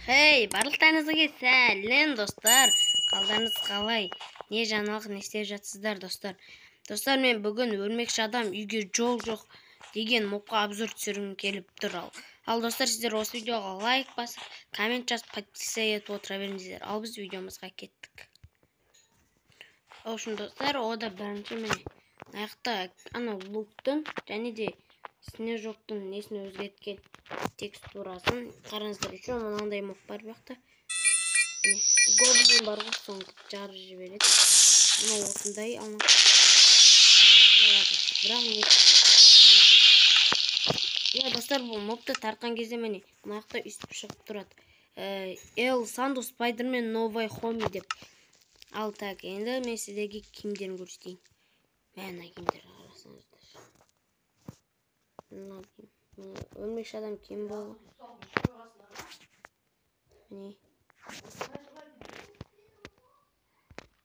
Hey, барлықтарыңызға сәлем достар. Қалдарыңыз қалай? Не жаңалық не істеп жатсыздар достар? Достар, мен бүгін өлмекші адам үйге жол жоқ деген мопқа обзор түсіргім келіп тұр. Ал достар, сіздер осы видеоға лайк басып, коммент жазып, подписка етіп отыра беріңіздер. Ал біз видеомызға кеттік. Ал үшін достар, ода бірінші міне аяқта ана луктың және де снежоктың несін өзгерткен текстурасын қараңыздар. Еще мынандай моб бар бұяқта. Гоблин бар ғой, соны жарып жібереді. Мына осындай бірақ не достар, бұл мобты тартқан кезде міне мына жақта үстіп шығып тұрады. Эл Санду Спайдермен Новай Хоми деп. Ал так, енді мен сіздерге киімдерін көрсетейін. Мәна киімдерді қарасаңыздар. Өлмекші адам киім болды.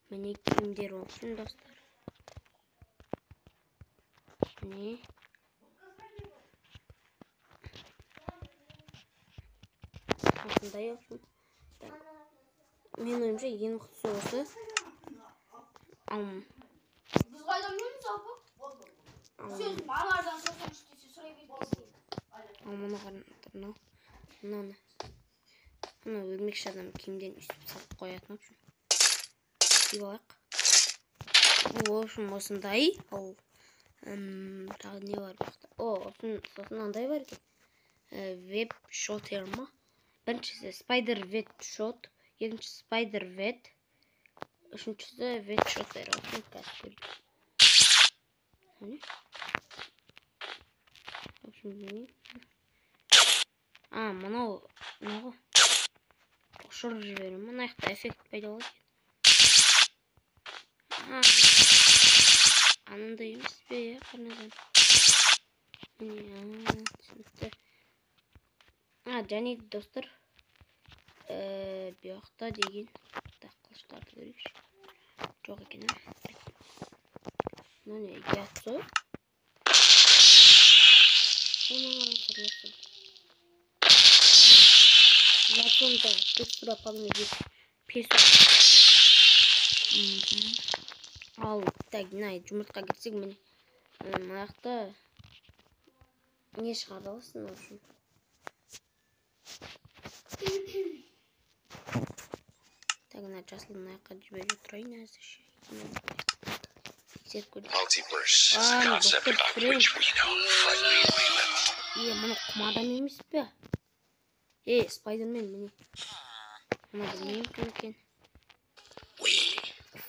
Міне киімдер olsun достар. Міне. Осындай olsun. Мен ойымша ең мықтысы осы. Biz kaydamıyoruz abi. Söz mağaradan sonra işte sıraya beklesin. Мына қараңыздар, мынаны. Ана өлмекші адам киімден үстіп салып қоятын үшін. Киіп алайық. Бұл үшін осындай. Тағы не бар бұяқта? Сосын андай бар екен. Веб шотер ма? Біріншісі спайдер веб шот, екіншісі спайдер веб, үшіншісі веб шотер. Осын қазір көрейік. Мынау ұшырып жіберем. Мына жақта эффект пайда болады. Анандай емес пе, қараңыздар. Түсінікті. Және достар, бұяқта деген қылыштарды көрейікші. Жоқ екен. Міне яцо. Яцонда текстура палмеге песо. Ал так, жұмыртқа кетсек міне. Мына жақта не шығарып аласың үшін. Так, мына жасыл мына жаққа жіберіп тұрайын әзірше. Multiverse is a concept about which we know friendly agreement. Мұны құм адам емес пе? Спайдермен міне. Мұны білмеймін кім екен.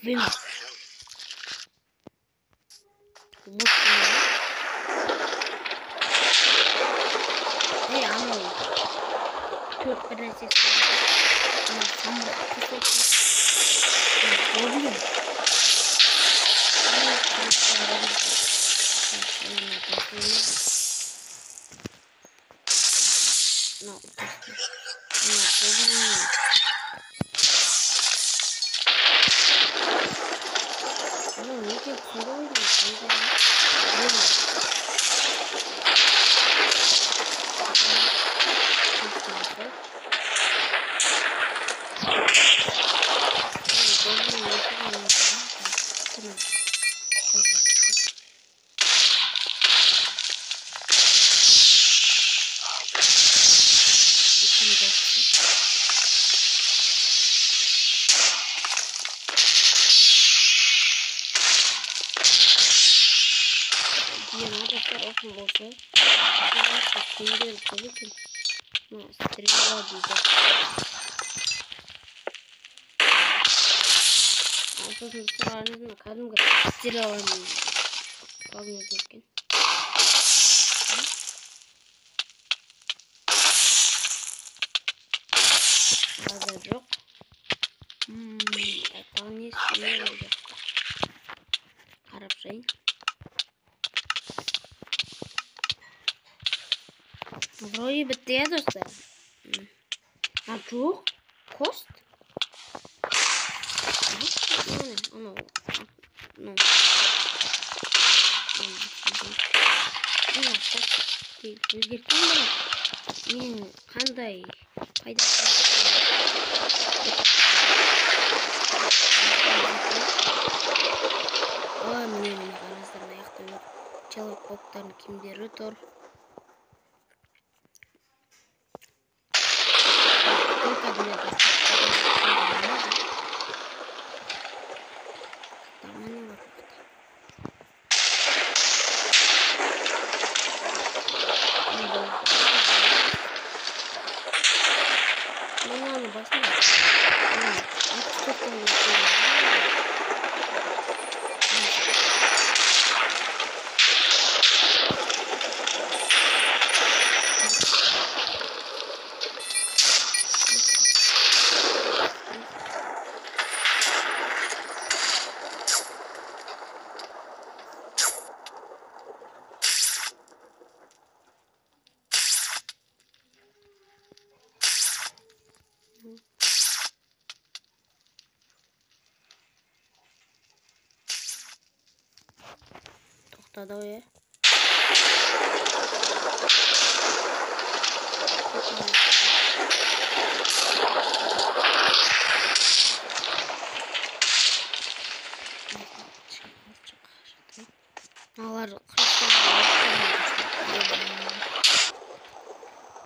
Вим. Анау. Төрт бір нәрсесі. Гоблин. Кәдімгі стереоның қалмай кеткен. База жоқ. Тағы не істемей жоқ. Қарап жайын. Вроде бітті я достар. Жоқ. Кост. Өзгерттім бі? Мен қандай Қайда? Ой, міне қараңыздар, аяқта человек пауктардың киімдері тұр. Toxtadı o ya.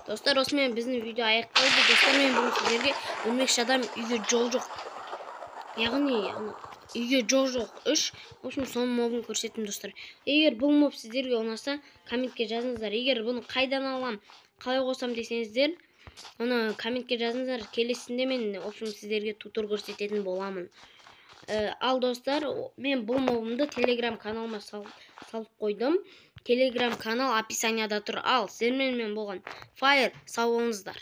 Dostlar, osman bizning video аяқталды. Dostlar, men bugun sizlarga o'lmoqchi odam uyga jol yo'q. Ya'ni uyga jol yo'q ish. O'sha son mobini ko'rsatdim dostlar. Agar bu mob sizlarga yoqsa, kommentga yozingizlar. Agar buni qaydan olam, qalay qo'sam desangizlar, uni kommentga yozingizlar. Kelesinde men o'sha sizlarga tutor ko'rsatadigan bo'laman. Al dostlar, men bu mobimni Telegram kanalıma salib qo'ydim. Telegram kanal описаниеда tur. Al, sizlar men bo'lgan. Fire, sağ olыңыздар.